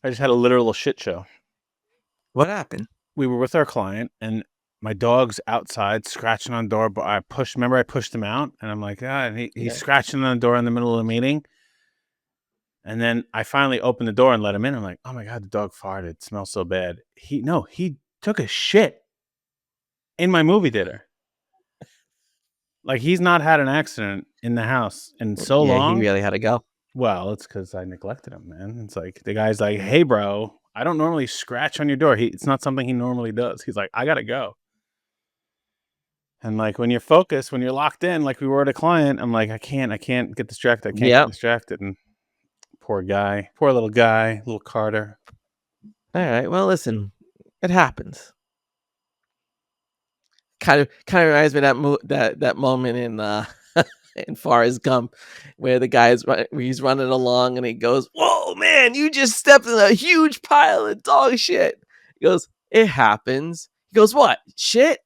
I just had a literal shit show. What happened? We were with our client, and my dog's outside scratching on the door. But I pushed him out, and I'm like, and he's Yeah. scratching on the door in the middle of the meeting. And then I finally opened the door and let him in. I'm like, oh my God, the dog farted. It smells so bad. He took a shit in my movie theater. Like, he's not had an accident in the house in so Yeah, he long. really had to go. Well, it's because I neglected him, man. It's like the guy's like, hey, bro, I don't normally scratch on your door. It's not something he normally does. He's like, I gotta go. And like when you're focused, when you're locked in, like we were at a client, I'm like, I can't get distracted. I can't get Yep. distracted. And poor guy, poor little guy, little Carter. All right. Well, listen, it happens. Kind of reminds me of that moment in in Forrest Gump, where the guy's he's running along and he goes, "Whoa, man, you just stepped in a huge pile of dog shit." He goes, "It happens." He goes, "What shit?"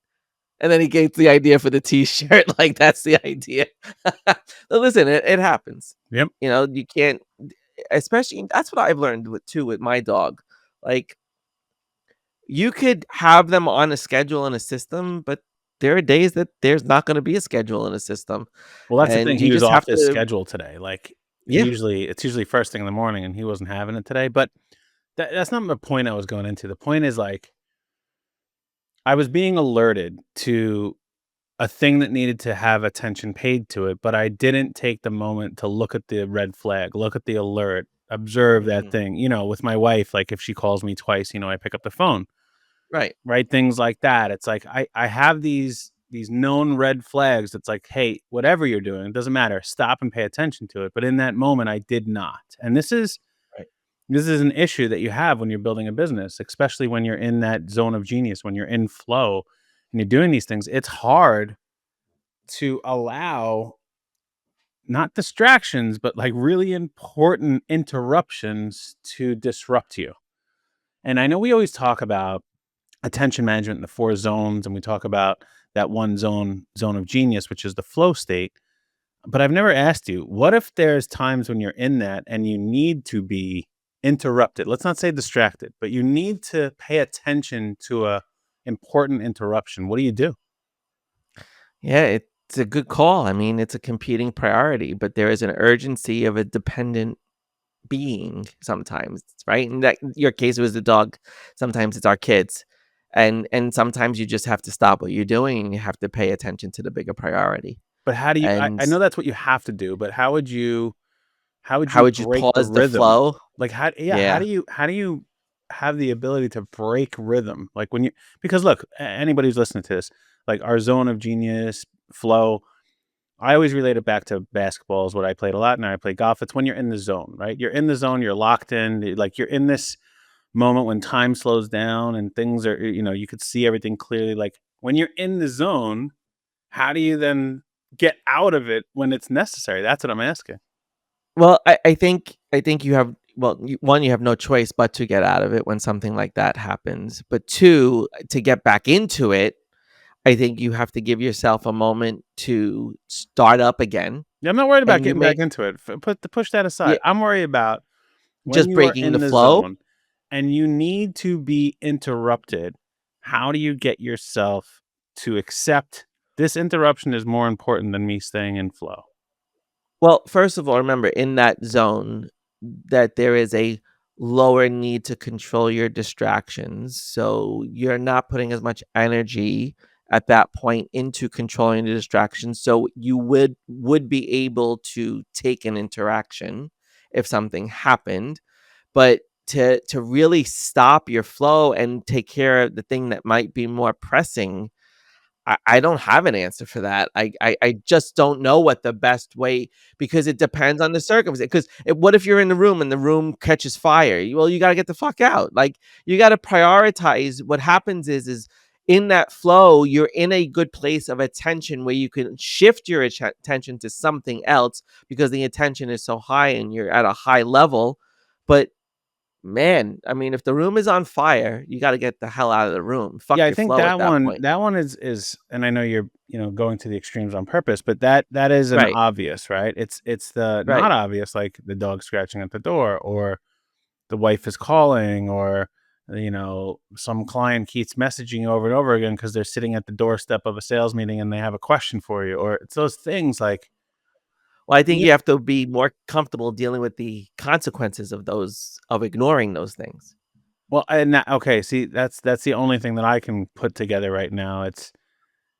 And then he gave the idea for the T-shirt. Like, that's the idea. But listen, it happens. Yep. You know, you can't. Especially, that's what I've learned with my dog. Like, you could have them on a schedule and a system, but there are days that there's not going to be a schedule and a system, Well, that's the thing. and He you was just off have his to. schedule today. Like Yeah. it's usually first thing in the morning, and he wasn't having it today. But that's not the point I was going into. The point is, like, I was being alerted to a thing that needed to have attention paid to it, but I didn't take the moment to look at the red flag, look at the alert, observe that Mhm. thing. With my wife, like if she calls me twice, I pick up the phone, Right. right? Things like that. It's like I have these known red flags. It's like, hey, whatever you're doing, it doesn't matter. Stop and pay attention to it. But in that moment, I did not. And Right. this is an issue that you have when you're building a business, especially when you're in that zone of genius, when you're in flow and you're doing these things. It's hard to allow not distractions, but like really important interruptions to disrupt you. And I know we always talk about attention management in the 4 zones, and we talk about that one zone of genius, which is the flow state. But I've never asked you, what if there's times when you're in that and you need to be interrupted? Let's not say distracted, but you need to pay attention to a important interruption. What do you do? Yeah, it's a good call. I mean, it's a competing priority, but there is an urgency of a dependent being sometimes, right? In that your case, it was the dog. Sometimes it's our kids, and sometimes you just have to stop what you're doing and you have to pay attention to the bigger priority. But how do you And I know that's what you have to do, but how would you how would you break the pause the rhythm? flow? Like, how Yeah. do you have the ability to break rhythm? Like when you because look, anybody who's listening to this, like our zone of genius, flow, I always relate it back to basketball is what I played a lot, and I play golf. It's when you're in the zone, right? You're in the zone, you're locked in, like you're in this moment when time slows down and things are, you could see everything clearly. Like when you're in the zone, how do you then get out of it when it's necessary? That's what I'm asking. Well, I think you have one, you have no choice but to get out of it when something like that happens. But two, to get back into it, I think you have to give yourself a moment to start up again, Yeah, I'm not worried about and you getting may back into it. Push that aside. yeah, I'm worried about when just you are breaking the in the flow. zone and you need to be interrupted. How do you get yourself to accept this interruption is more important than me staying in flow? Well, first of all, remember in that zone that there is a lower need to control your distractions. So you're not putting as much energy at that point into controlling the distractions. So you would be able to take an interaction if something happened, but to really stop your flow and take care of the thing that might be more pressing, I don't have an answer for that. I just don't know what the best way, because it depends on the circumstance. Because what if you're in the room and the room catches fire? Well, you got to get the fuck out. Like, you got to prioritize. What happens is in that flow, you're in a good place of attention where you can shift your attention to something else because the attention is so high and you're at a high level. But man, I mean, if the room is on fire, you got to get the hell out of the room. Fuck Yeah, I your think flow at that point. that one is, and I know you're, going to the extremes on purpose, but that is an Right. obvious, right? It's the not Right. obvious, like the dog scratching at the door or the wife is calling, or some client keeps messaging you over and over again because they're sitting at the doorstep of a sales meeting and they have a question for you, or it's those things like, Well, I think yeah, you have to be more comfortable dealing with the consequences of ignoring those things. well, okay, see, that's the only thing that I can put together right now. It's,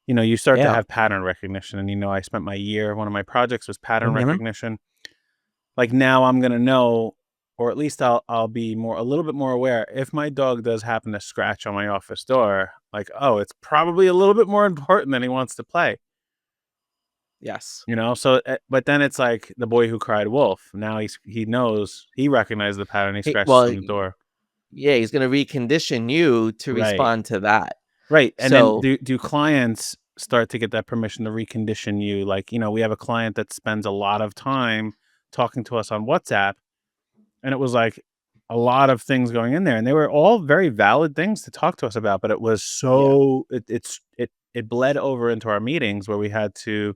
you start to Yeah. have pattern recognition, and I spent my year, one of my projects was pattern Mhm. recognition. Like, now I'm gonna know, or at least I'll be a little bit more aware if my dog does happen to scratch on my office door, like, oh, it's probably a little bit more important than he wants to play. Yes. So, but then it's like the boy who cried wolf. Now he knows, he recognized the pattern. He He scratches well, on the door. yeah, he's gonna recondition you to Right. respond to that. Right. And then So do clients start to get that permission to recondition you? Like, we have a client that spends a lot of time talking to us on WhatsApp, and it was like a lot of things going in there, and they were all very valid things to talk to us about, but it was yeah, so it bled over into our meetings where we had to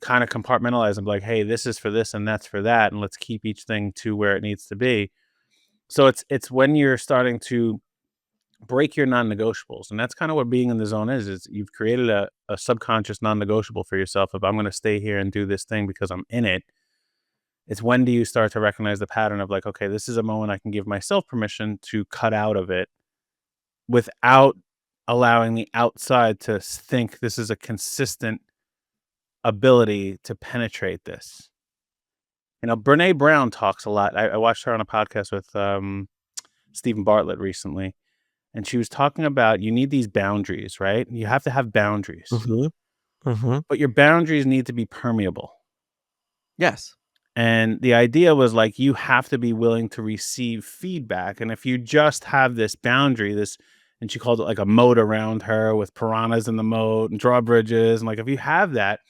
kind of compartmentalize and be like, hey, this is for this and that's for that, and let's keep each thing to where it needs to be. So it's when you're starting to break your non-negotiables, and that's kind of what being in the zone is you've created a subconscious non-negotiable for yourself. If I'm going to stay here and do this thing because I'm in it, it's when do you start to recognize the pattern of like, okay, this is a moment I can give myself permission to cut out of it without allowing the outside to think this is a consistent ability to penetrate this. Brene Brown talks a lot. I watched her on a podcast with Stephen Bartlett recently, and she was talking about you need these boundaries, right? You have to have boundaries, Mhm. Mhm. but your boundaries need to be permeable. Yes. And the idea was like you have to be willing to receive feedback. And if you just have this boundary, and she called it like a moat around her with piranhas in the moat and drawbridges. And like if you have that,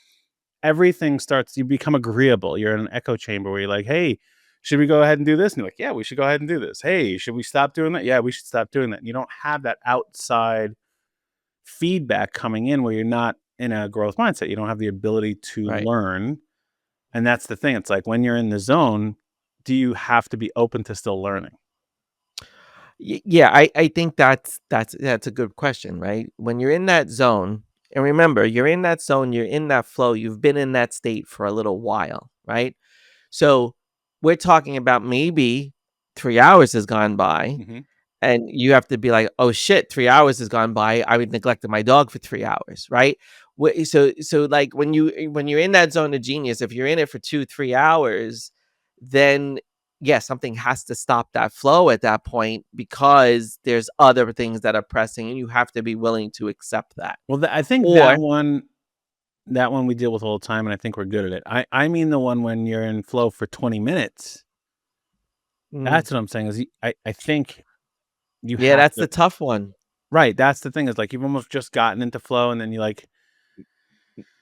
everything starts, you become agreeable. You're in an echo chamber where you're like, hey, should we go ahead and do this? And you're like, yeah, we should go ahead and do this. Hey, should we stop doing that? Yeah, we should stop doing that. And you don't have that outside feedback coming in where you're not in a growth mindset. You don't have the ability to Right. learn, and that's the thing. It's like when you're in the zone, do you have to be open to still learning? Yeah, I think that's a good question, right? When you're in that zone, and remember, you're in that zone, you're in that flow, you've been in that state for a little while, right? So we're talking about maybe 3 hours has gone by, Mhm. and you have to be like, "Oh shit, 3 hours has gone by. I would neglected my dog for 3 hours," right? So like when you're in that zone of genius, if you're in it for 2 3 hours, then yes, something has to stop that flow at that point because there's other things that are pressing, and you have to be willing to accept that. Well, I think Or that one we deal with all the time, and I think we're good at it. I mean the one when you're in flow for 20 minutes. mm, That's what I'm saying is I think you yeah, have that's to. the tough one. Right, that's the thing is like you've almost just gotten into flow, and then you're like,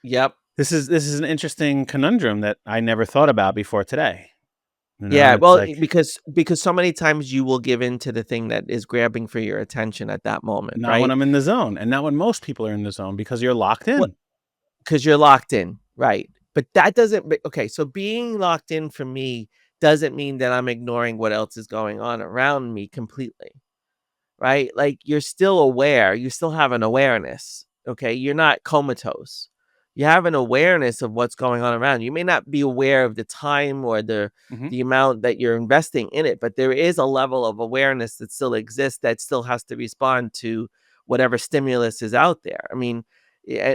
Yep. this is an interesting conundrum that I never thought about before today. Yeah, It's well, like because so many times you will give in to the thing that is grabbing for your attention at that moment, not when right? I'm in the zone, and not when most people are in the zone because you're locked What in. because you're locked in, right? But that doesn't okay, so being locked in for me doesn't mean that I'm ignoring what else is going on around me completely. Right? Like you're still aware, you still have an awareness. Okay. You're not comatose. You have an awareness of what's going on around. You may not be aware of the time or Mhm. the amount that you're investing in it, but there is a level of awareness that still exists that still has to respond to whatever stimulus is out there. I mean,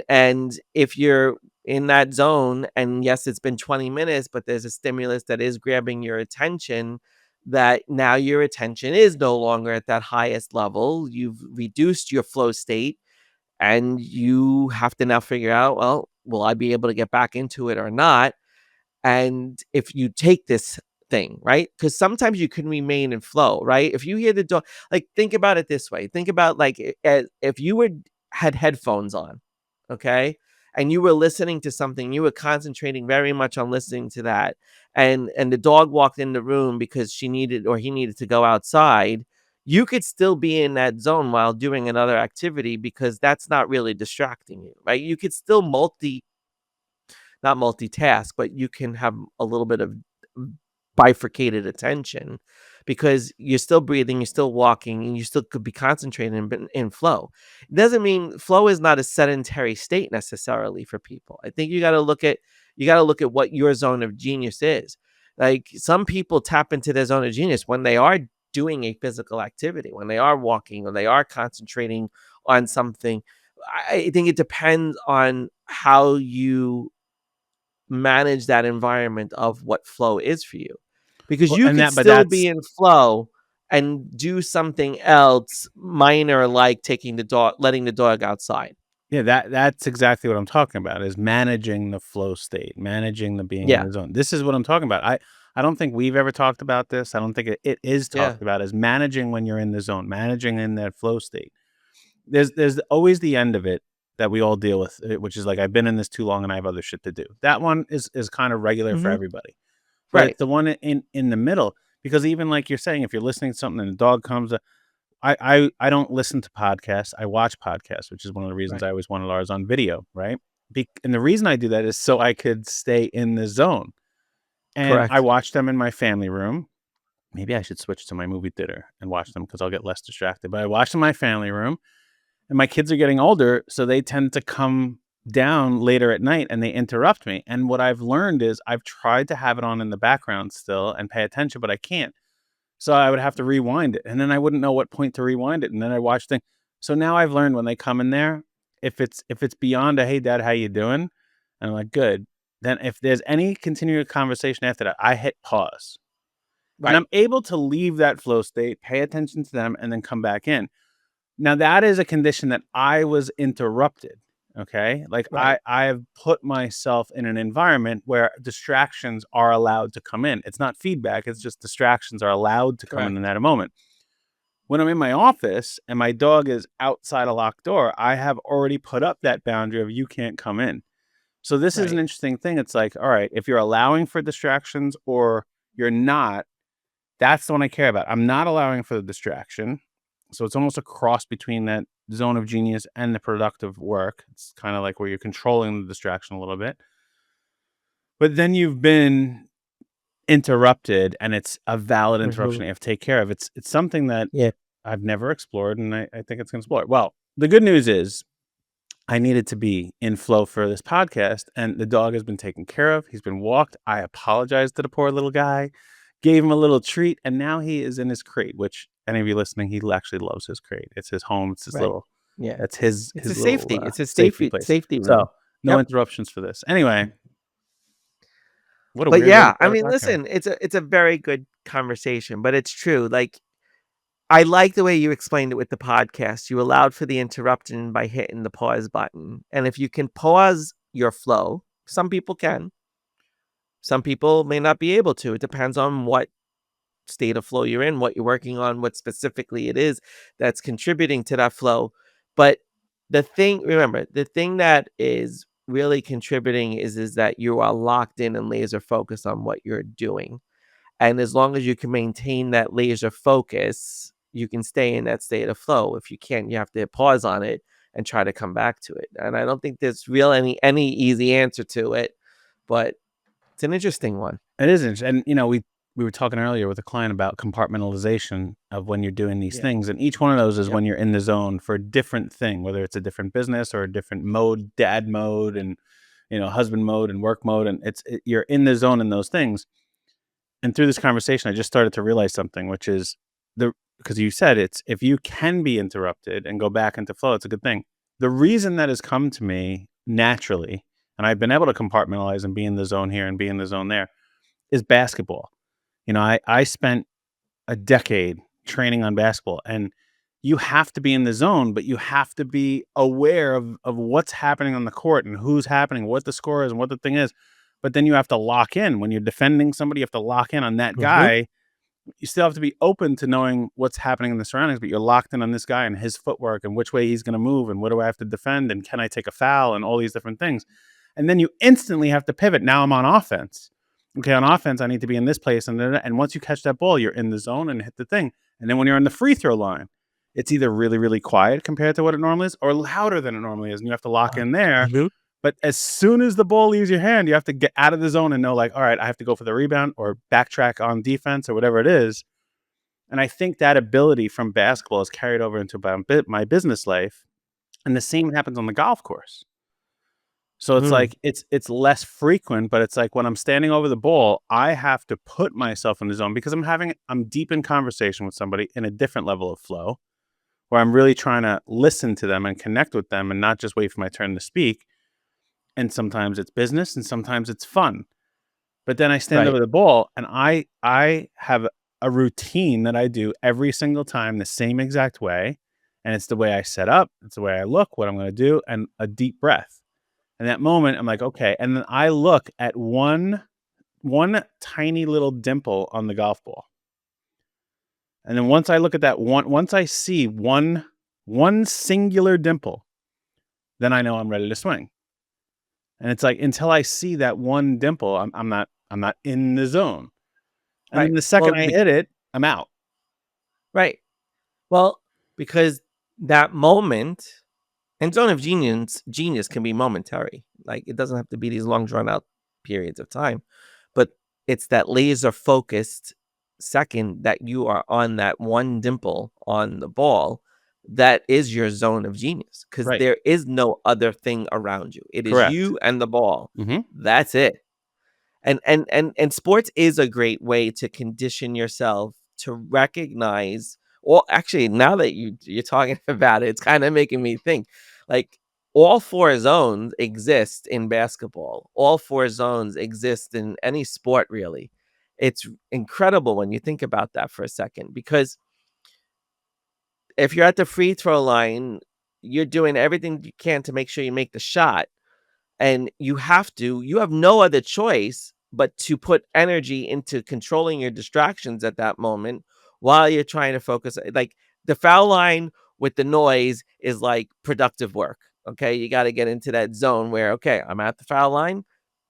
and if you're in that zone and yes, it's been 20 minutes, but there's a stimulus that is grabbing your attention, that now your attention is no longer at that highest level. You've reduced your flow state and you have to now figure out, well, will I be able to get back into it or not? And if you take this thing, right? Because sometimes you can remain in flow, right? If you hear the dog, like think about it this way. Think about like if you were had headphones on, okay, and you were listening to something, you were concentrating very much on listening to that, and the dog walked in the room because she needed or he needed to go outside. You could still be in that zone while doing another activity because that's not really distracting you, right? You could still not multitask, but you can have a little bit of bifurcated attention, because you're still breathing, you're still walking, and you still could be concentrated in flow. It doesn't mean flow is not a sedentary state necessarily for people. I think you got to look at what your zone of genius is. Like, some people tap into their zone of genius when they are doing a physical activity, when they are walking, when they are concentrating on something. I think it depends on how you manage that environment of what flow is for you, because Well, you and could that, but still that's be in flow and do something else minor, like letting the dog outside. yeah, that's exactly what I'm talking about, is managing the flow state, managing the being in Yeah. the zone. This is what I'm talking about. I don't think we've ever talked about this. I don't think it is Yeah. talked about, as managing when you're in the zone, managing in that flow state. There's always the end of it that we all deal with, which is like, I've been in this too long and I have other shit to do. That one is kind of regular for Hmm. everybody. But Right. it's the one in the middle, because even like you're saying, if you're listening to something and a dog comes, I don't listen to podcasts. I watch podcasts, which is one of the reasons Right. I always wanted ours on video, right? And the reason I do that is so I could stay in the zone. And I Correct. watch them in my family room. Maybe I should switch to my movie theater and watch them, because I'll get less distracted. But I watch them in my family room, and my kids are getting older, so they tend to come down later at night and they interrupt me. And what I've learned is, I've tried to have it on in the background still and pay attention, but I can't. So I would have to rewind it, and then I wouldn't know what point to rewind it, and then I watch things. So now I've learned, when they come in there, if it's beyond a "Hey, Dad, how you doing?" and I'm like, "Good," then if there's any continued conversation after that, I hit pause, and Right. I'm able to leave that flow state, pay attention to them, and then come back in. Now that is a condition that I was interrupted, okay? Like, Right. I have put myself in an environment where distractions are allowed to come in. It's not feedback, it's just distractions are allowed to come in Correct. that moment. When I'm in my office and my dog is outside a locked door, I have already put up that boundary of, you can't come in. So this is an Right. interesting thing. It's like, all right, if you're allowing for distractions or you're not, that's the one I care about. I'm not allowing for the distraction. So it's almost a cross between that zone of genius and the productive work. It's kind of like where you're controlling the distraction a little bit. But then you've been interrupted, and it's a valid Hmm. interruption that you have to take care of. It's something that Yeah. I've never explored, and I think it's gonna explore it. Well, the good news is, I needed to be in flow for this podcast, and the dog has been taken care of. He's been walked. I apologized to the poor little guy, gave him a little treat, and now he is in his crate, which, any of you listening, he actually loves his crate. It's his home. It's his Right. little Yeah. that's his It's a his little, safety. It's a safety safety place. safety So, room. no Yep. interruptions for this. Anyway, what a But weird way to yeah, I start a mean, podcast. listen, it's a very good conversation, but it's true. Like, I like the way you explained it with the podcast. You allowed for the interruption by hitting the pause button. And if you can pause your flow, some people can, some people may not be able to. It depends on what state of flow you're in, what you're working on, what specifically it is that's contributing to that flow. But remember, the thing that is really contributing is that you are locked in and laser focused on what you're doing. And as long as you can maintain that laser focus, you can stay in that state of flow. If you can't, you have to pause on it and try to come back to it. And I don't think there's any easy answer to it, but it's an interesting one. It is interesting. And, we were talking earlier with a client about compartmentalization of when you're doing these Yeah. things, and each one of those is Yep. when you're in the zone for a different thing, whether it's a different business or a different mode, dad mode, and, husband mode and work mode, and you're in the zone in those things. And through this conversation, I just started to realize something, which is, because you said, it's, if you can be interrupted and go back into flow, it's a good thing. The reason that has come to me naturally, and I've been able to compartmentalize and be in the zone here and be in the zone there, is basketball. I spent a decade training on basketball, and you have to be in the zone, but you have to be aware of what's happening on the court and who's happening, what the score is, and what the thing is. But then you have to lock in when you're defending somebody. You have to lock in on that Hmm. guy. You still have to be open to knowing what's happening in the surroundings, but you're locked in on this guy and his footwork and which way he's going to move and what do I have to defend and can I take a foul and all these different things. And then you instantly have to pivot. Now I'm on offense. Okay, on offense, I need to be in this place. And once you catch that ball, you're in the zone and hit the thing. And then when you're on the free throw line, it's either really, really quiet compared to what it normally is, or louder than it normally is. And you have to lock in there. Mhm. But as soon as the ball leaves your hand, you have to get out of the zone and know, like, all right, I have to go for the rebound or backtrack on defense or whatever it is. And I think that ability from basketball is carried over into my business life. And the same happens on the golf course. So it's Mm, like it's less frequent, but it's like when I'm standing over the ball, I have to put myself in the zone because I'm deep in conversation with somebody in a different level of flow where I'm really trying to listen to them and connect with them and not just wait for my turn to speak. And sometimes it's business and sometimes it's fun. But then I stand right. over the ball and I have a routine that I do every single time the same exact way. And it's the way I set up, it's the way I look, what I'm going to do, and a deep breath. And that moment, I'm like, okay. And then I look at one tiny little dimple on the golf ball. And then once I look at that once I see one singular dimple, then I know I'm ready to swing. And it's like until I see that one dimple, I'm not in the zone. And Right. then the second Well, I hit it, I'm out. right. Well, because that moment and zone of genius can be momentary. Like it doesn't have to be these long drawn out periods of time, but it's that laser focused second that you are on that one dimple on the ball that is your zone of genius because Right. there is no other thing around you. It is Correct. you and the ball. Mhm. That's it. And sports is a great way to condition yourself to recognize, well, actually, now that you're talking about it, it's kind of making me think like all four zones exist in basketball. All four zones exist in any sport, really. It's incredible when you think about that for a second, because if you're at the free throw line, you're doing everything you can to make sure you make the shot, and you have no other choice but to put energy into controlling your distractions at that moment while you're trying to focus. Like the foul line with the noise is like productive work. Okay, you got to get into that zone where, okay, I'm at the foul line.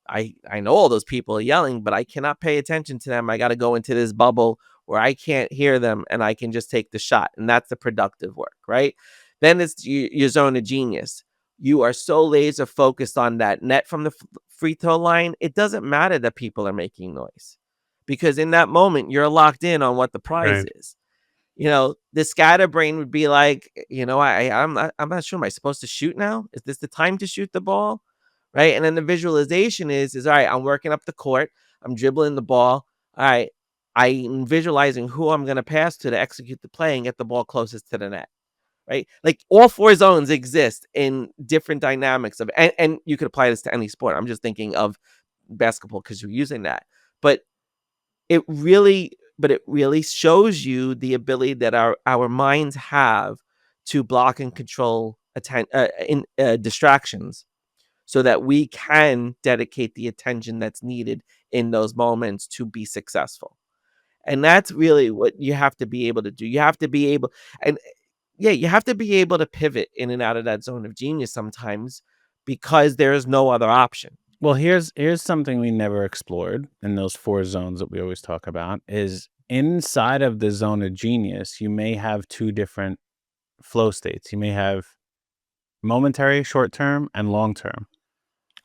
I know all those people are yelling, but I cannot pay attention to them. I got to go into this bubble where I can't hear them and I can just take the shot. And that's the productive work, right? Then it's your zone of genius. You are so laser focused on that net from the free throw line. It doesn't matter that people are making noise, because in that moment, you're locked in on what the prize Right. is. The scatterbrain would be like, I'm not sure. Am I supposed to shoot now? Is this the time to shoot the ball? Right. And then the visualization is all right, I'm working up the court, I'm dribbling the ball. All right. I'm visualizing who I'm gonna pass to execute the play and get the ball closest to the net. Right. Like all four zones exist in different dynamics and you could apply this to any sport. I'm just thinking of basketball because you're using that. But it really shows you the ability that our minds have to block and control distractions so that we can dedicate the attention that's needed in those moments to be successful. And that's really what you have to be able to do. You have to be able, and yeah, you have to be able to pivot in and out of that zone of genius sometimes, because there is no other option. Well, here's something we never explored in those 4 zones that we always talk about is inside of the zone of genius, you may have 2 different flow states. You may have momentary, short term, and long term.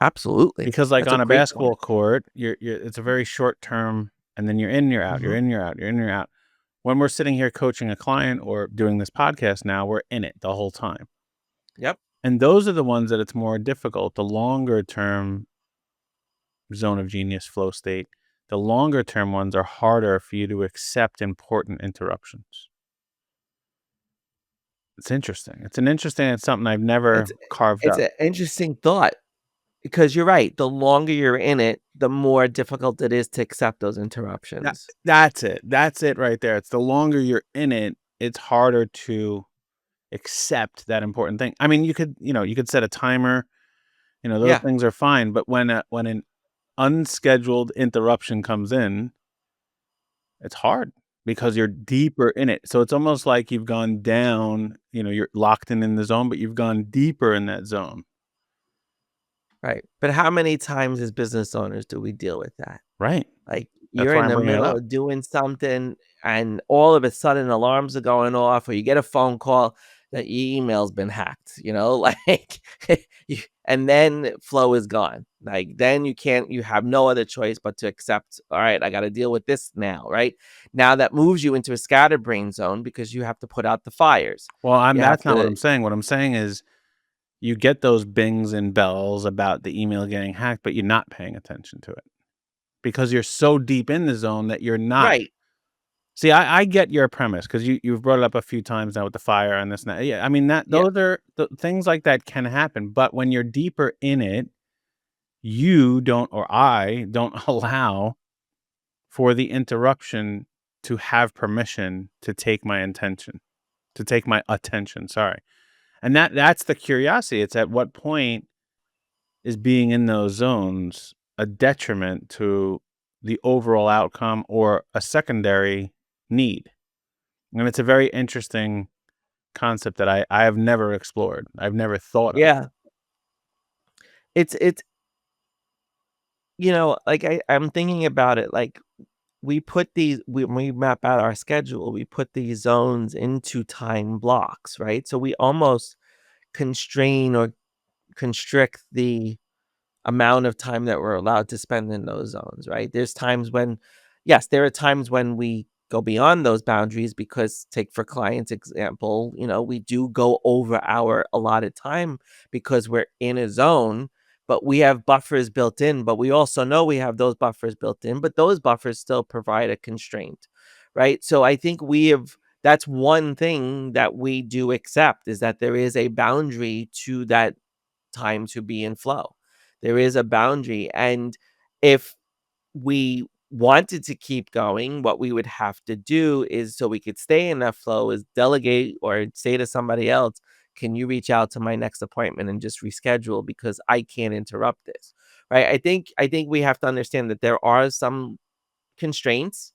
Absolutely. Because like That's a on a great basketball point. court, you're it's a very short term and then you're in, you're out, you're Mhm. in, you're out, you're in, you're out. When we're sitting here coaching a client or doing this podcast now, we're in it the whole time. Yep. And those are the ones that it's more difficult. The longer term zone of genius flow state, the longer term ones are harder for you to accept important interruptions. It's interesting. It's something I've It's never carved it's up. an interesting thought, because you're right. The longer you're in it, the more difficult it is to accept those interruptions. That's it. That's it right there. It's the longer you're in it, it's harder to accept that important thing. I mean, you could set a timer, those Yeah, things are fine, but when an unscheduled interruption comes in, it's hard because you're deeper in it. So it's almost like you've gone down, you're locked in the zone, but you've gone deeper in that zone. right. But how many times as business owners do we deal with that? Right. Like That's you're why in I'm the bringing it middle up. of doing something and all of a sudden alarms are going off, or you get a phone call that your email's been hacked, like you, and then flow is gone. Like then you have no other choice but to accept, all right, I got to deal with this now, right? Now that moves you into a scatterbrain zone because you have to put out the fires. Well, You have that's not what to I'm saying. What I'm saying is you get those bings and bells about the email getting hacked, but you're not paying attention to it because you're so deep in the zone that you're not. right. See, I get your premise because you've brought it up a few times now with the fire and this and that. Yeah, I mean that Yeah. those are the things like that can happen, but when you're deeper in it, you don't or I don't allow for the interruption to have permission to take my intention, to take my attention. Sorry, and that's the curiosity. It's at what point is being in those zones a detriment to the overall outcome or a secondary need? And it's a very interesting concept that I have never explored. I've never thought of. Yeah. It's like I'm thinking about it, like we put these when we map out our schedule, we put these zones into time blocks, right? So we almost constrain or constrict the amount of time that we're allowed to spend in those zones, right? There's times when, yes, there are times when we go beyond those boundaries because, take for clients example, we do go over our allotted time because we're in a zone, but we have buffers built in. But we also know we have those buffers built in, but those buffers still provide a constraint, right? So I think that's one thing that we do accept, is that there is a boundary to that time to be in flow. There is a boundary. And if we wanted to keep going, what we would have to do is, so we could stay in that flow, is delegate or say to somebody else, can you reach out to my next appointment and just reschedule because I can't interrupt this. Right. I think we have to understand that there are some constraints,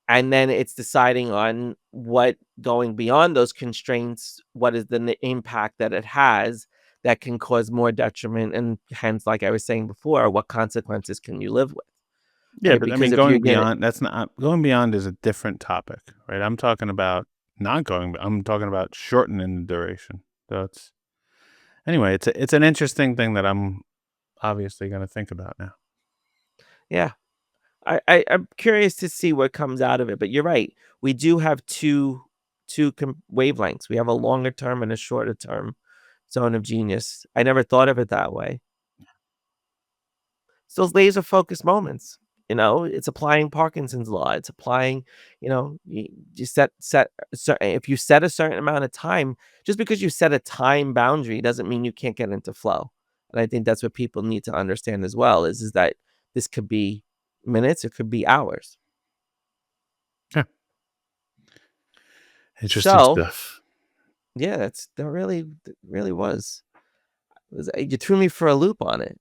and then it's deciding on what, going beyond those constraints, what is the impact that it has that can cause more detriment, and hence, like I was saying before, what consequences can you live with, Yeah, right? but I Because mean, if you're going gonna beyond, that's not going beyond is a different topic, right? I'm talking about not going. I'm talking about shortening the duration. So it's anyway. It's an interesting thing that I'm obviously going to think about now. yeah, I'm curious to see what comes out of it, but you're right, we do have two wavelengths. We have a longer term and a shorter term zone of genius. I never thought of it that way. It's those laser focused moments. It's applying Parkinson's law. It's applying, you if you set a certain amount of time, just because you set a time boundary doesn't mean you can't get into flow. And I think that's what people need to understand as well, is that this could be minutes, it could be hours. Yeah, interesting So stuff. yeah, that really was. You threw me for a loop on it.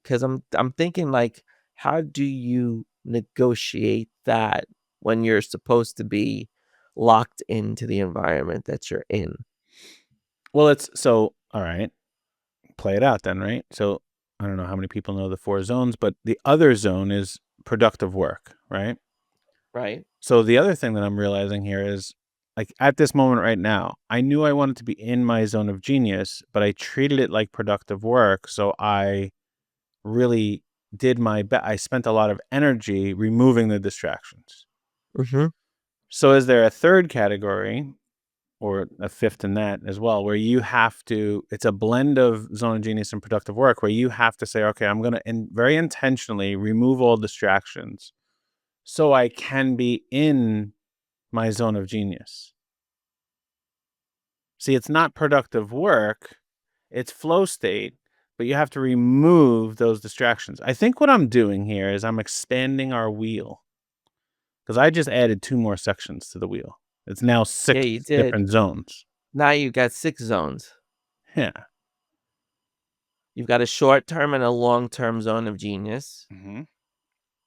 Because I'm thinking, like, how do you negotiate that when you're supposed to be locked into the environment that you're in? Well, it's so all right. Play it out then, right? So I don't know how many people know the four zones, but the other zone is productive work, right? Right? So the other thing that I'm realizing here is like at this moment right now, I knew I wanted to be in my zone of genius, but I treated it like productive work. So I really did my best. I spent a lot of energy removing the distractions. Mhm. So is there a third category or a fifth in that as well, where you have to, it's a blend of zone of genius and productive work where you have to say, okay, I'm going to very intentionally remove all distractions so I can be in my zone of genius. See, it's not productive work, it's flow state, but you have to remove those distractions. I think what I'm doing here is I'm expanding our wheel because I just added two more sections to the wheel. It's now Yeah, six you did. different zones. Now you got 6 zones. Yeah. You've got a short-term and a long-term zone of genius, hmm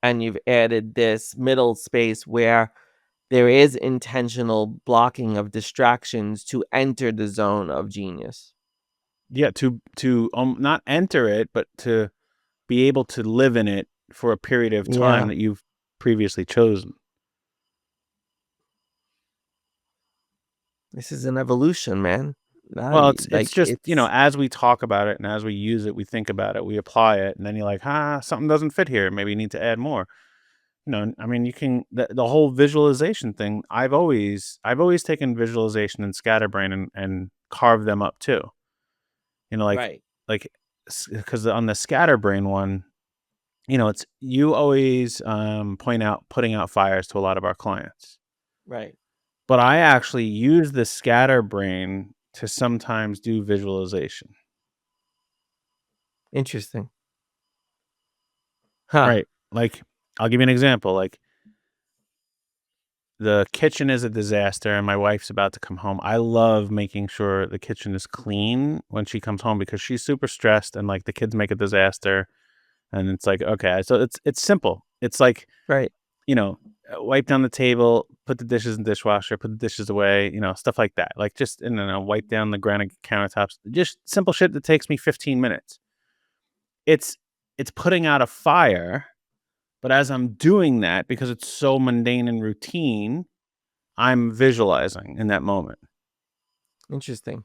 and you've added this middle space where there is intentional blocking of distractions to enter the zone of genius. Yeah. To not enter it, but to be able to live in it for a period of time Yeah. that you've previously chosen. This is an evolution, man. Well, value. it's Like, just, it's as we talk about it and as we use it, we think about it, we apply it, and then you're like, something doesn't fit here. Maybe you need to add more." I mean, you can the whole visualization thing. I've always taken visualization and Scatterbrain and carved them up too. Like right, like because on the Scatterbrain one, it's you always point out putting out fires to a lot of our clients. right. But I actually use the Scatterbrain to sometimes do visualization. Interesting. Huh. Right. Like, I'll give you an example. Like, the kitchen is a disaster and my wife's about to come home. I love making sure the kitchen is clean when she comes home because she's super stressed and like the kids make a disaster. And it's like, okay, so it's simple. It's like, Right. wipe down the table, put the dishes in the dishwasher, put the dishes away, stuff like that. Like just, I don't know, wipe down the granite countertops. Just simple shit that takes me 15 minutes. It's it's putting out a fire, but as I'm doing that, because it's so mundane and routine, I'm visualizing in that moment. Interesting.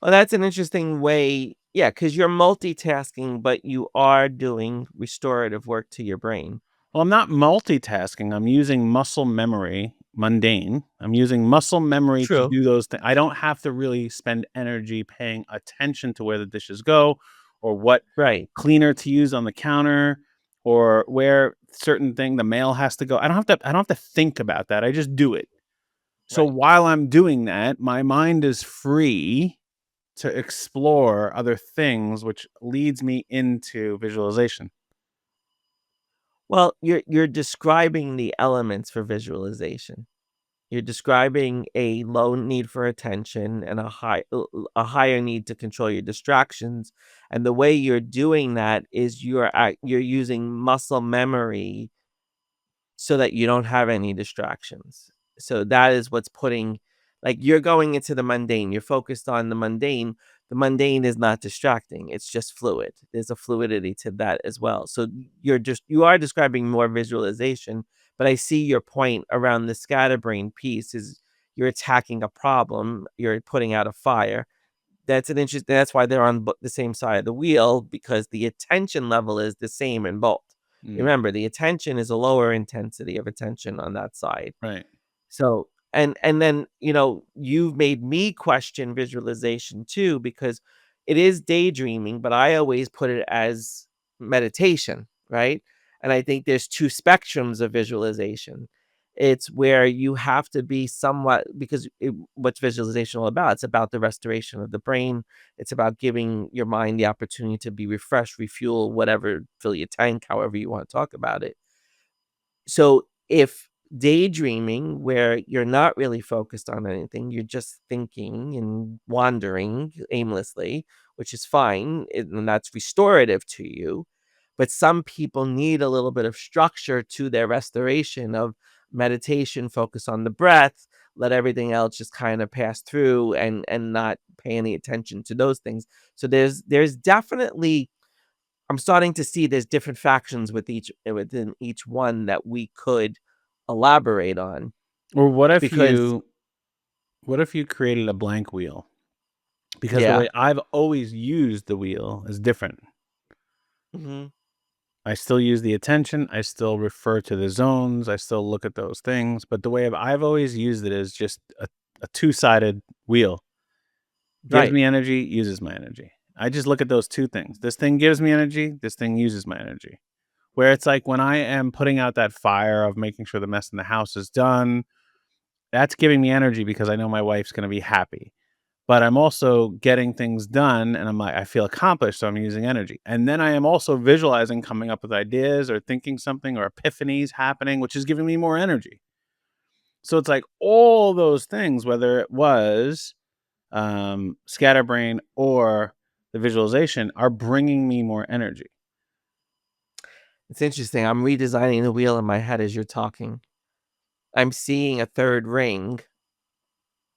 Well, that's an interesting way. Yeah, because you're multitasking, but you are doing restorative work to your brain. Well, I'm not multitasking. I'm using muscle memory, mundane. I'm using muscle memory to True. do those things. I don't have to really spend energy paying attention to where the dishes go or what Right. cleaner to use on the counter or where certain thing the mail has to go. I don't have to think about that. I just do it. So Right. while I'm doing that, my mind is free to explore other things, which leads me into visualization. Well, you're describing the elements for visualization. You're describing a low need for attention and a higher need to control your distractions, and the way you're doing that is you're using muscle memory so that you don't have any distractions. So that is what's putting, like, you're going into the mundane, you're focused on the mundane. The mundane is not distracting, it's just fluid. There's a fluidity to that as well. So you are describing more visualization, but I see your point around the scatterbrain piece is you're attacking a problem, you're putting out a fire. That's why they're on the same side of the wheel, because the attention level is the same in both. Mm, Remember, the attention is a lower intensity of attention on that side. right. So, and then, you've made me question visualization too, because it is daydreaming, but I always put it as meditation, right? And I think there's two spectrums of visualization. It's where you have to be somewhat, because what's visualization all about? It's about the restoration of the brain. It's about giving your mind the opportunity to be refreshed, refuel, whatever, fill your tank, however you want to talk about it. So if daydreaming, where you're not really focused on anything, you're just thinking and wandering aimlessly, which is fine, and that's restorative to you. But some people need a little bit of structure to their restoration of meditation, focus on the breath, let everything else just kind of pass through and not pay any attention to those things. So there's definitely, I'm starting to see there's different factions within each one that we could elaborate on, Or because what if you created a blank wheel? Because the yeah. way I've always used the wheel is different. Mhm. I still use the attention, I still refer to the zones, I still look at those things, but the way I've always used it is just a two-sided wheel. Gives Right. me energy, uses my energy. I just look at those two things. This thing gives me energy, this thing uses my energy. Where it's like when I am putting out that fire of making sure the mess in the house is done, that's giving me energy because I know my wife's gonna be happy. But I'm also getting things done and I'm like, I feel accomplished. So I'm using energy. And then I am also visualizing coming up with ideas or thinking something or epiphanies happening, which is giving me more energy. So it's like all those things, whether it was scatterbrain or the visualization, are bringing me more energy. It's interesting. I'm redesigning the wheel in my head as you're talking. I'm seeing a third ring.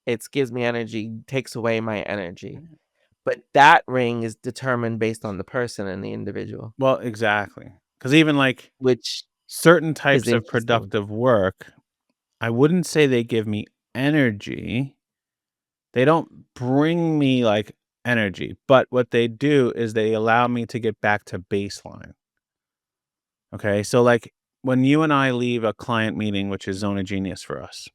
It gives me energy, takes away my energy. But that ring is determined based on the person and the individual, Well, exactly. Because even like which certain is types of interesting. productive work, I wouldn't say they give me energy. They don't bring me, like, energy, but what they do is they allow me to get back to baseline, okay? So, like, when you and I leave a client meeting, which is Zone of Genius for us,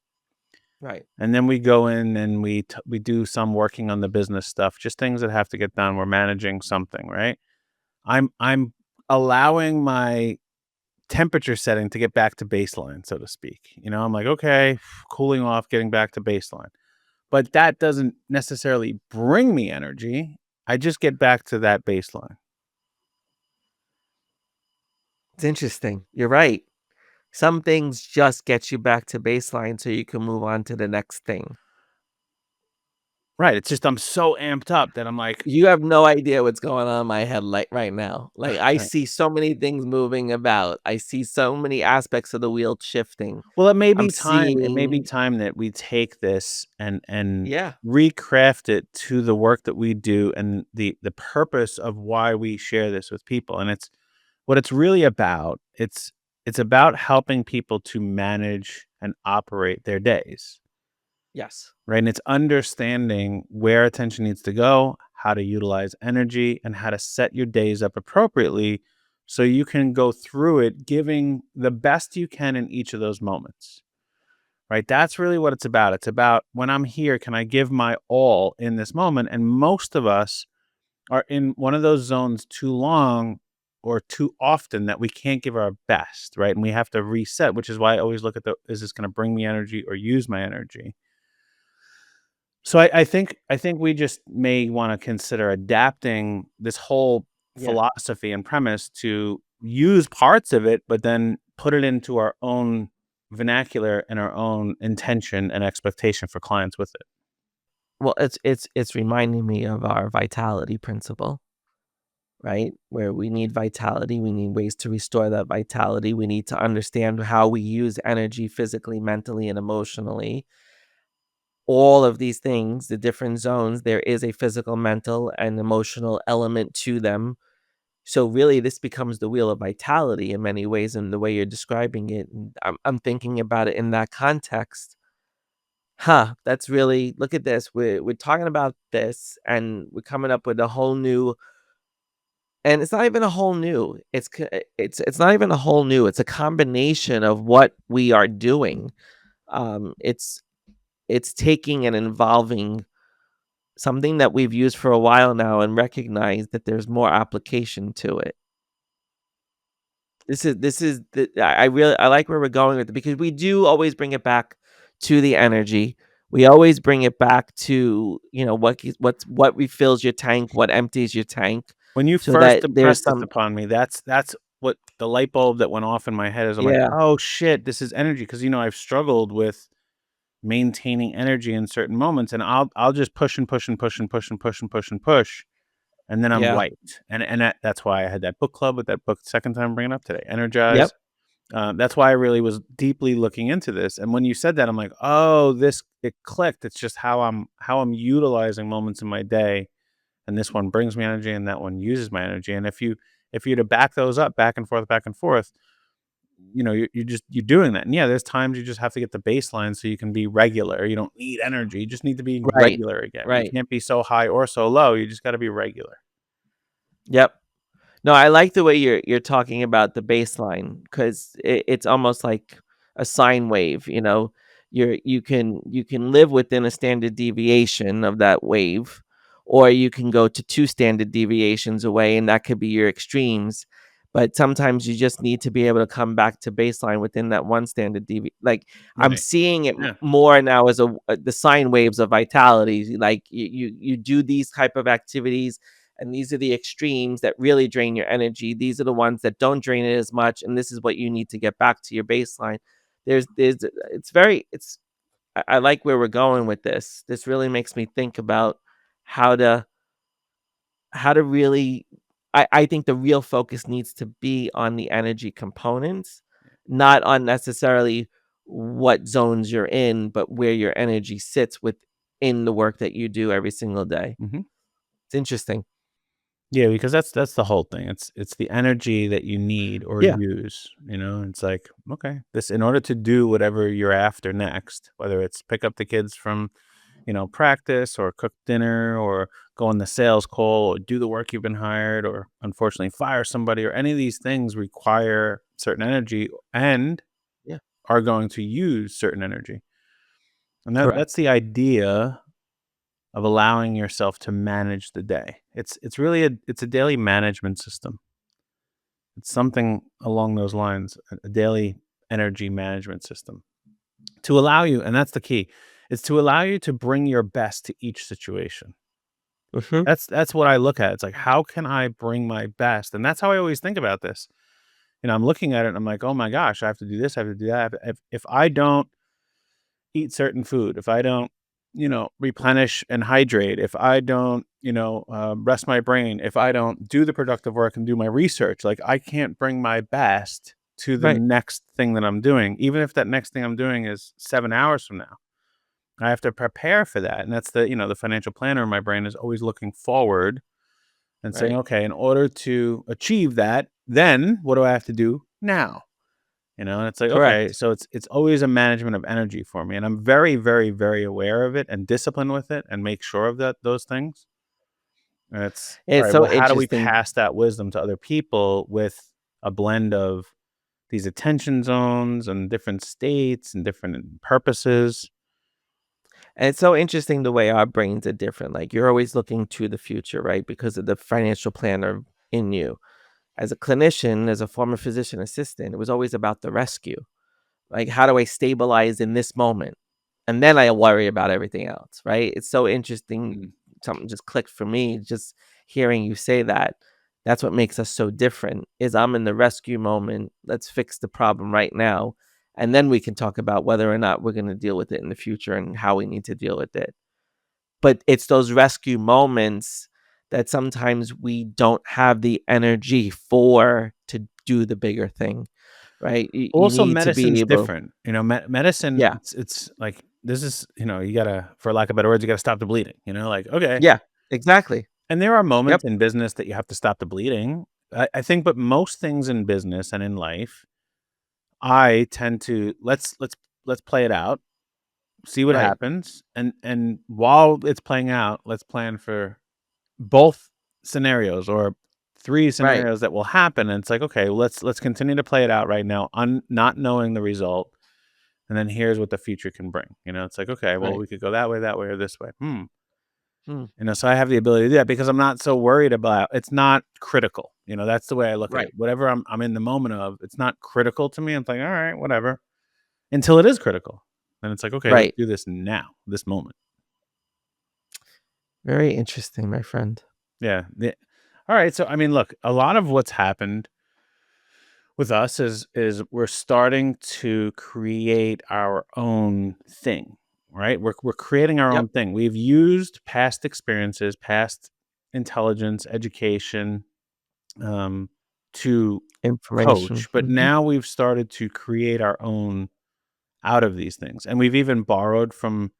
Right. and then we go in and we do some working on the business stuff, just things that have to get done. We're managing something, right? I'm allowing my temperature setting to get back to baseline, so to speak. I'm like, okay, cooling off, getting back to baseline. But that doesn't necessarily bring me energy. I just get back to that baseline. It's interesting. You're right. Some things just get you back to baseline so you can move on to the next thing. Right. It's just I'm so amped up that I'm like, You have no idea what's going on in my head like right now. Like I right. see so many things moving about. I see so many aspects of the wheel shifting. Well, it may I'm be time. It may be seeing time that we take this and yeah, recraft it to the work that we do and the purpose of why we share this with people. And it's what it's really about. It's about helping people to manage and operate their days. yes. Right? And it's understanding where attention needs to go, how to utilize energy, and how to set your days up appropriately so you can go through it giving the best you can in each of those moments. Right? That's really what it's about. It's about when I'm here, can I give my all in this moment? And most of us are in one of those zones too long or too often that we can't give our best, right? And we have to reset, which is why I always look at the is this going to bring me energy or use my energy? So I think we just may wanna consider adapting this whole Yeah. philosophy and premise to use parts of it, but then put it into our own vernacular and our own intention and expectation for clients with it. Well, it's reminding me of our vitality principle, right? Where we need vitality, we need ways to restore that vitality. We need to understand how we use energy physically, mentally, and emotionally. All of these things, the different zones, there is a physical, mental, and emotional element to them. So really, this becomes the wheel of vitality in many ways, in the way you're describing it. And I'm thinking about it in that context. Huh, that's really look at this. We're talking about this, and we're coming up with a whole new and it's not even a whole new. It's not even a whole new. It's a combination of what we are doing. It's taking and involving something that we've used for a while now and recognize that there's more application to it. This is the I really I like where we're going with it because we do always bring it back to the energy. We always bring it back to, what refills your tank, what empties your tank, When you so first that there's impressed this some upon me, that's what the light bulb that went off in my head is I'm like, yeah, "Oh, shit, this is energy because I've struggled with maintaining energy in certain moments, and I'll just push and push and push and push and push and push and push. And then I'm yeah, wiped, and that's why I had that book club with that book second time I'm bringing up today, yep, Energize. That's why I really was deeply looking into this, and when you said that, I'm like, "Oh, this it clicked." It's just how I'm utilizing moments in my day, and this one brings me energy, and that one uses my energy, and if you to back those up back and forth, you're doing that, and yeah, there's times you just have to get the baseline so you can be regular. You don't need energy, you just need to be right, regular again. You right, can't be so high or so low, you just gotta be regular. yep. No, I like the way you're talking about the baseline 'cause it's almost like a sine wave, you know? You can live within a standard deviation of that wave, or you can go to 2 standard deviations away, and that could be your extremes. But sometimes you just need to be able to come back to baseline within that 1 standard like, I'm Right. seeing it Yeah. more now as the sine waves of vitality. Like, you do these type of activities and these are the extremes that really drain your energy. These are the ones that don't drain it as much, and this is what you need to get back to your baseline. There's it's very it's I like where we're going with this. This really makes me think about how to really I think the real focus needs to be on the energy components, not on necessarily what zones you're in, but where your energy sits within the work that you do every single day. Mhm. It's interesting. Yeah, because that's the whole thing. It's the energy that you need or Yeah. use. It's like, okay, this in order to do whatever you're after next, whether it's pick up the kids from, practice or cook dinner or go on the sales call or do the work you've been hired or unfortunately fire somebody or any of these things require certain energy and Yeah. are going to use certain energy. And that's Correct. the idea of allowing yourself to manage the day. It's really a daily management system. It's something along those lines, a daily energy management system to allow you, and that's the key, is to allow you to bring your best to each situation. Mhm. That's what I look at. It's like, how can I bring my best? And that's how I always think about this. I'm looking at it and I'm like, oh my gosh, I have to do this, I have to do that. If I don't eat certain food, if I don't, replenish and hydrate, if I don't, rest my brain, if I don't do the productive work and do my research, like I can't bring my best to the Right. next thing that I'm doing, even if that next thing I'm doing is 7 hours from now. I have to prepare for that. And that's the financial planner in my brain is always looking forward and saying, Right. okay, in order to achieve that, then what do I have to do now? And it's like, okay, Correct. so it's always a management of energy for me. And I'm very, very, very aware of it and disciplined with it and make sure of those things. And it's all It's right, so well, how do we interesting. pass that wisdom to other people with a blend of these attention zones and different states and different purposes? And it's so interesting the way our brains are different. Like you're always looking to the future, right? Because of the financial planner in you. As a clinician, as a former physician assistant, it was always about the rescue. Like, how do I stabilize in this moment? And then I worry about everything else, right? It's so interesting. Mm. Something just clicked for me just hearing you say that. That's what makes us so different is I'm in the rescue moment. Let's fix the problem right now. And then we can talk about whether or not we're going to deal with it in the future and how we need to deal with it. But it's those rescue moments that sometimes we don't have the energy for to do the bigger thing, right? You Also, need to be medicine's able. different. Medicine, Yeah. it's like this is, you gotta, for lack of better words, you gotta stop the bleeding. Like, okay. Yeah, exactly. And there are Yep. moments in business that you have to stop the bleeding. I think, but most things in business and in life, I tend to let's play it out, see what Right. happens, and while it's playing out, let's plan for both scenarios or three Right. scenarios that will happen. And it's like, okay, let's continue to play it out right now, not knowing the result, and then here's what the future can bring. It's like, okay, well, Right. we could go that way, or this way. Hmm. So I have the ability to do that because I'm not so worried about it's not critical. That's the way I look at it. Right. Whatever I'm in the moment of, it's not critical to me. I'm like, all right, whatever. Until it is critical. Then it's like, okay, let's Right. do this now, this moment. Very interesting, my friend. Yeah. All right. So I mean, look, a lot of what's happened with us is we're starting to create our own thing, right? We're creating our Yep. own thing. We've used past experiences, past intelligence, education, um, to Information. coach, but Mhm. now we've started to create our own out of these things, and we've even borrowed from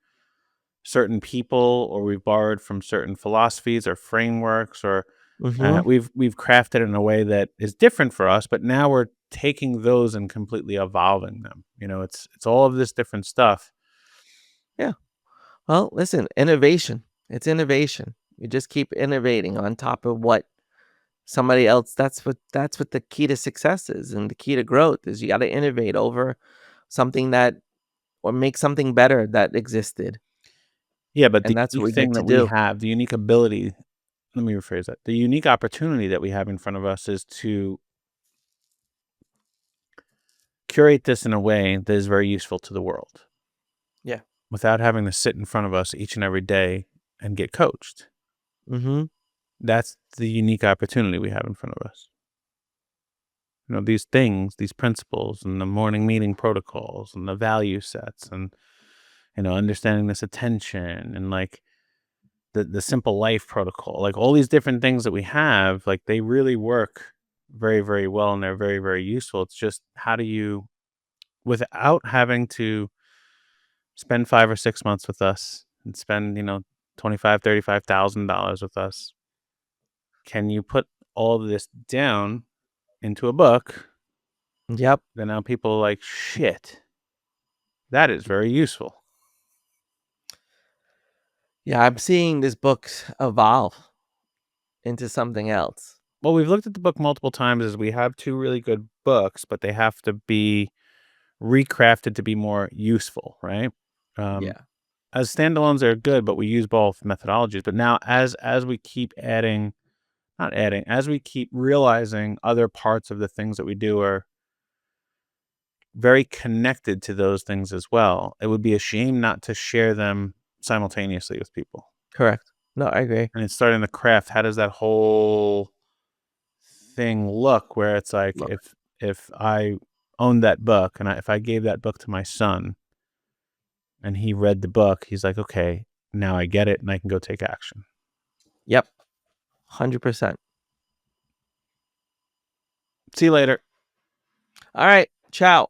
certain people, or we've borrowed from certain philosophies or frameworks, or Mhm. we've crafted it in a way that is different for us. But now we're taking those and completely evolving them. It's all of this different stuff. Yeah. Well, listen, innovation. It's innovation. You just keep innovating on top of what somebody else that's what the key to success is and the key to growth is you gotta innovate over something that or make something better that existed, Yeah, but the and that's what unique we get thing to that we do. have, the unique ability. Let me rephrase that. The unique opportunity that we have in front of us is to curate this in a way that is very useful to the world Yeah. without having to sit in front of us each and every day and get coached. Mhm. That's the unique opportunity we have in front of us. These things, these principles, and the morning meeting protocols, and the value sets, and understanding this attention, and like the simple life protocol, like all these different things that we have, like they really work very, very well, and they're very, very useful. It's just how do you, without having to spend 5 or 6 months with us and spend 25, $35,000 with us, can you put all of this down into a book? Yep. Then now people are like, shit, that is very useful. Yeah, I'm seeing this book evolve into something else. Well, we've looked at the book multiple times as we have two really good books, but they have to be recrafted to be more useful, right? Um, Yeah, as standalones, they're good, but we use both methodologies. But now, as we keep adding, not adding, as we keep realizing other parts of the things that we do are very connected to those things as well, it would be a shame not to share them simultaneously with people. correct. No, I agree. And it's starting to craft. How does that whole thing look? Where it's like Look, if I owned that book and if I gave that book to my son and he read the book, he's like, okay, now I get it and I can go take action. yep, 100%. See you later. All right, ciao.